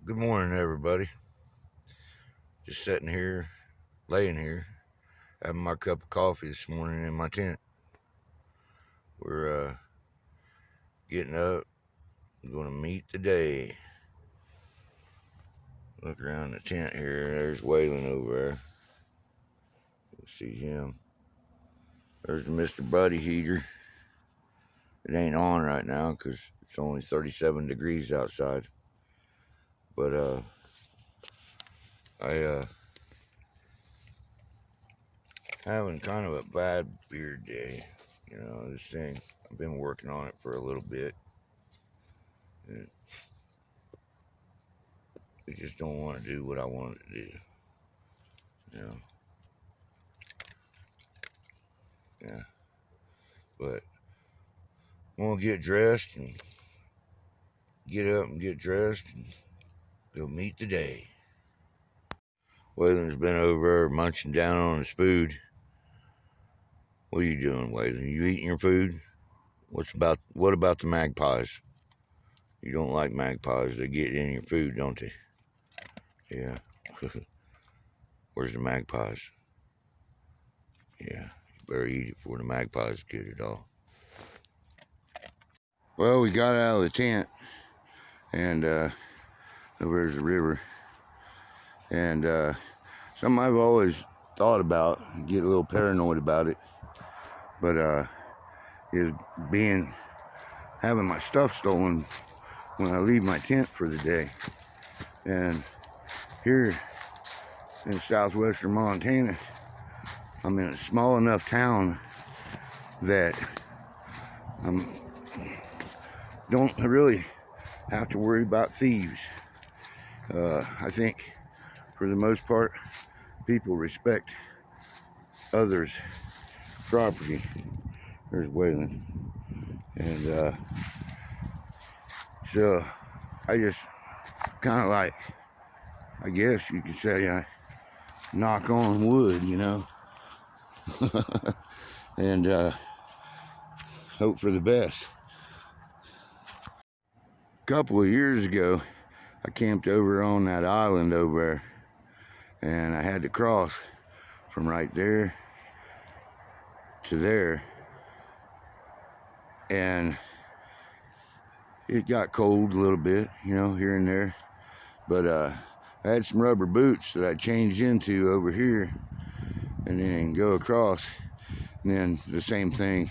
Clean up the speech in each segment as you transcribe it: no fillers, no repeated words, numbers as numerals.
Good morning, everybody. Just sitting here, laying here, having my cup of coffee this morning in my tent. We're getting up, going to meet the day. Look around the tent here. There's Waylon over there. You see him. There's the Mr. Buddy heater. It ain't on right now because it's only 37 degrees outside. But I having kind of a bad beard day. You know, this thing, I've been working on it for a little bit. And I just don't want to do what I wanted to do. You know. Yeah. But I'm gonna get dressed and get up and get dressed and go meet the day. Waylon's been over there munching down on his food. What are you doing, Waylon? You eating your food? What about the magpies? You don't like magpies. They get in your food, don't they? Yeah. Where's the magpies? Yeah. You better eat it before the magpies get it all. Well, we got out of the tent and over there's the river. And something I've always thought about, get a little paranoid about it, but is having my stuff stolen when I leave my tent for the day. And here in southwestern Montana, I'm in a small enough town that I don't really have to worry about thieves. I think for the most part, people respect others' property. There's Waylon. And so I just kind of like, I guess you could say, I knock on wood, you know, and hope for the best. A couple of years ago, I camped over on that island over there, and I had to cross from right there to there, and it got cold a little bit, you know, here and there, but I had some rubber boots that I changed into over here and then go across, and then the same thing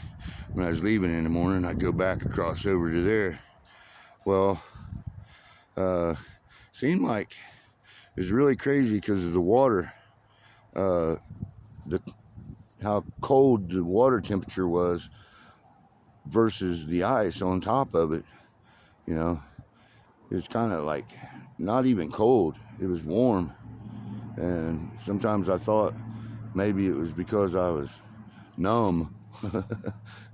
when I was leaving in the morning, I'd go back across over to there. Well, seemed like it was really crazy because of the water, how cold the water temperature was versus the ice on top of it. You know, it was kind of like not even cold, it was warm. And sometimes I thought maybe it was because I was numb.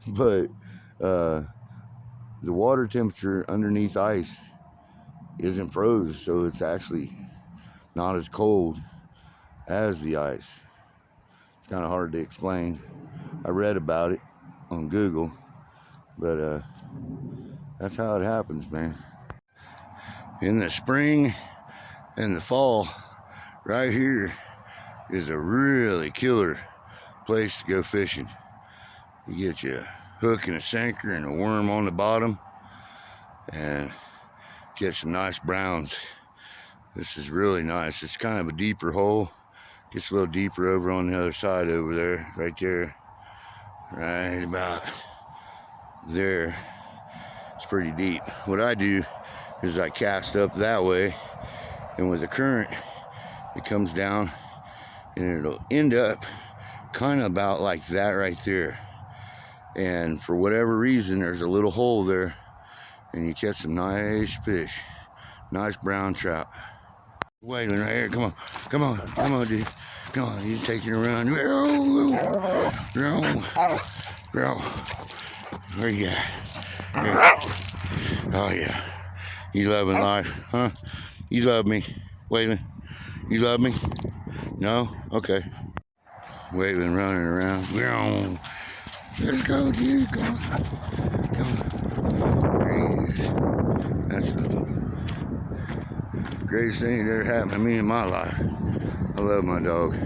But the water temperature underneath ice isn't froze, so it's actually not as cold as the ice. It's kind of hard to explain. I read about it on Google, but that's how it happens, man. In the spring and the fall, right here is a really killer place to go fishing. You get you a hook and a sinker and a worm on the bottom and get some nice browns. This is really nice. It's kind of a deeper hole. Gets a little deeper over on the other side over there, right there. Right about there. It's pretty deep. What I do is I cast up that way, and with the current, it comes down and it'll end up kind of about like that right there. And for whatever reason, there's a little hole there, and you catch some nice fish, nice brown trout. Waylon right here, come on, dude. Come on, he's taking a run. Where you at? Here. Oh yeah, you loving life, huh? You love me, Waylon? You love me? No? Okay. Waylon running around. Let's go, dude. Come on. There he is. That's a Greatest thing that ever happened to me in my life. I love my dog.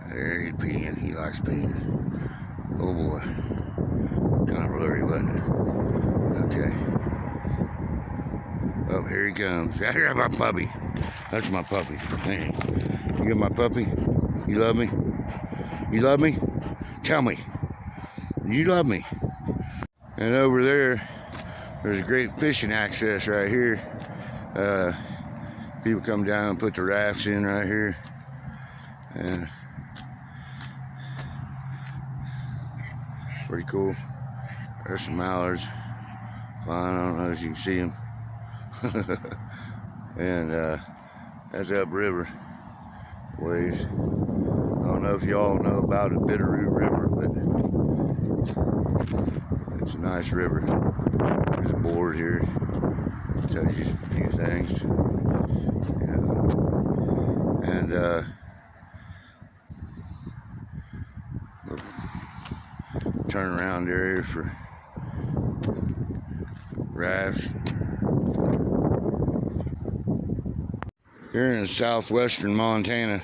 There he's peeing. He likes peeing. Oh boy. Kind of blurry, wasn't it? Okay. Oh, here he comes. I got my puppy. That's my puppy. Man. You got my puppy? You love me? You love me? Tell me. You love me. And over there's a great fishing access right here. People come down and put the rafts in right here. And pretty cool. There's some mallards flying. I don't know if you can see them. And that's upriver ways. I don't know if y'all know about the Bitterroot River, but it's a nice river. There's a board here. Tells you a few things. And we'll turn around there for rafts. Here in southwestern Montana,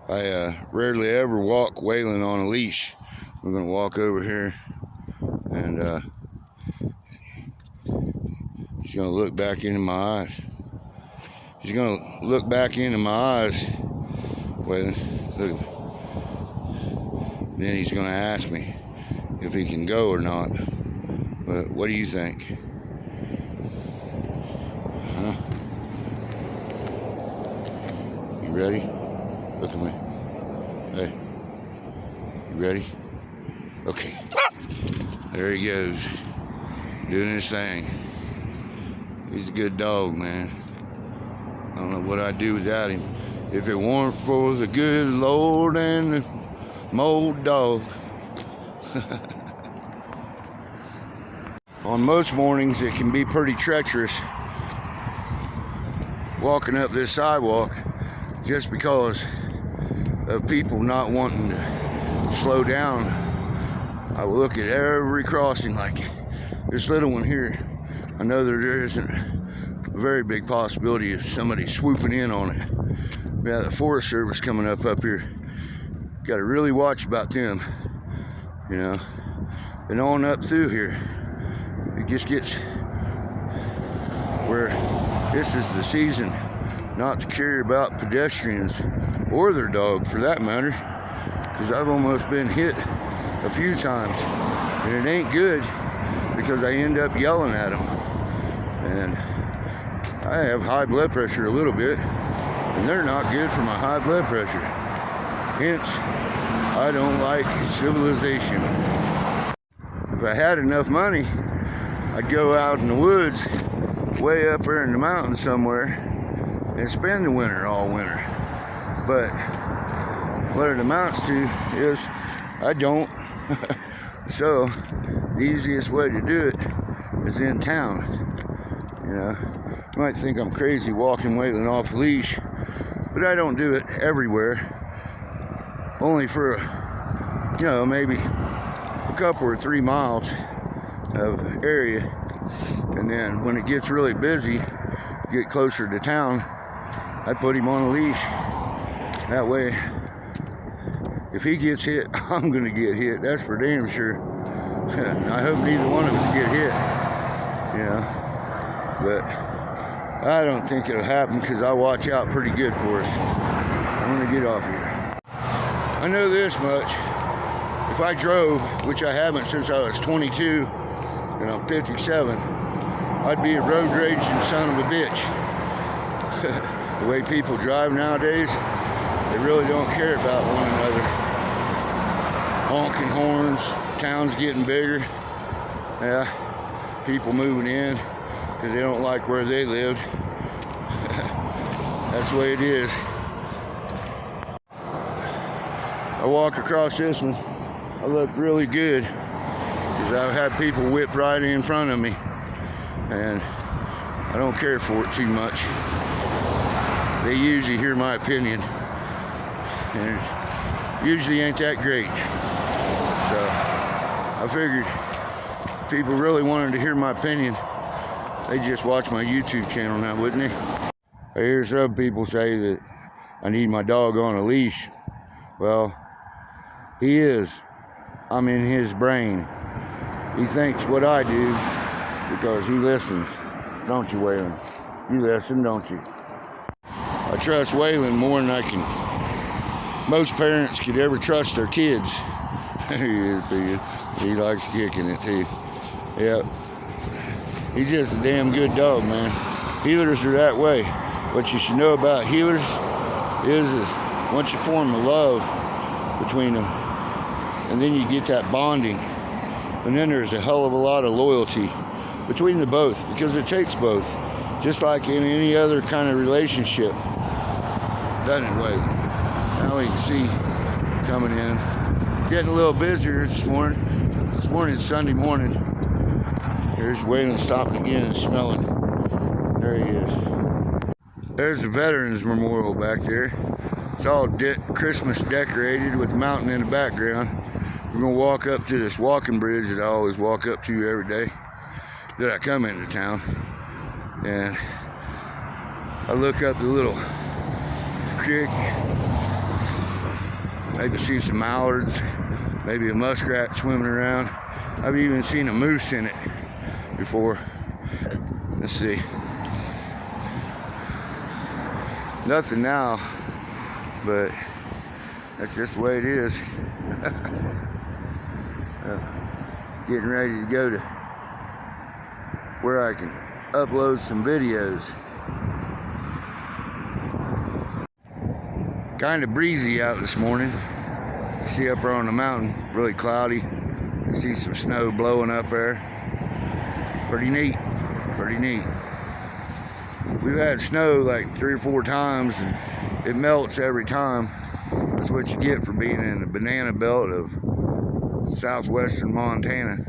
I rarely ever walk whaling on a leash. We're going to walk over here, and she's going to look back into my eyes. She's going to look back into my eyes. Whaling. Look. Then he's going to ask me if he can go or not. But what do you think? Huh? You ready? Look at me. Hey. You ready? Okay. There he goes. Doing his thing. He's a good dog, man. I don't know what I'd do without him. If it weren't for the good Lord and the old dog. On most mornings, it can be pretty treacherous walking up this sidewalk just because of people not wanting to slow down. I will look at every crossing like this little one here. I know that there isn't a very big possibility of somebody swooping in on it. We have the Forest Service coming up here. Got to really watch about them, you know. And on up through here, it just gets where this is the season not to care about pedestrians or their dog for that matter, because I've almost been hit a few times, and it ain't good because I end up yelling at them. And I have high blood pressure a little bit, and they're not good for my high blood pressure. Hence, I don't like civilization. If I had enough money, I'd go out in the woods, way up there in the mountains somewhere, and spend the winter all winter. But what it amounts to is I don't. So the easiest way to do it is in town. You know, you might think I'm crazy walking whaling off a leash, but I don't do it everywhere. Only for, you know, maybe a couple or 3 miles of area. And then when it gets really busy, get closer to town, I put him on a leash. That way, if he gets hit, I'm gonna get hit. That's for damn sure. I hope neither one of us get hit, you know. But I don't think it'll happen because I watch out pretty good for us. I'm gonna get off here. I know this much. If I drove, which I haven't since I was 22, and I'm 57, I'd be a road raging son of a bitch. The way people drive nowadays, they really don't care about one another. Honking horns, town's getting bigger. Yeah, people moving in because they don't like where they live. That's the way it is. I walk across this one, I look really good because I've had people whip right in front of me, and I don't care for it too much. They usually hear my opinion, and it usually ain't that great. So I figured if people really wanted to hear my opinion, They just watch my YouTube channel now, wouldn't they? I hear some people say that I need my dog on a leash. Well, he is. I'm in his brain. He thinks what I do because he listens. Don't you, Waylon? You listen, don't you? I trust Waylon more than most parents could ever trust their kids. He likes kicking it too. Yep. He's just a damn good dog, man. Healers are that way. What you should know about healers is once you form a love between them, and then you get that bonding, and then there's a hell of a lot of loyalty between the both, because it takes both, just like in any other kind of relationship, doesn't it, Waylon? Now we can see coming in, getting a little busier this morning. This morning is Sunday morning. Here's Waylon stopping again and smelling. There he is. There's the Veterans Memorial back there. It's all Christmas decorated with the mountain in the background. We're gonna walk up to this walking bridge that I always walk up to every day that I come into town. And I look up the little creek. Maybe see some mallards, maybe a muskrat swimming around. I've even seen a moose in it before. Let's see. Nothing now, but that's just the way it is. Getting ready to go to where I can upload some videos. Kind of breezy out this morning. You see up there on the mountain, really cloudy. You see some snow blowing up there. Pretty neat, pretty neat. We've had snow like 3 or 4 times, and it melts every time. That's what you get for being in the banana belt of southwestern Montana.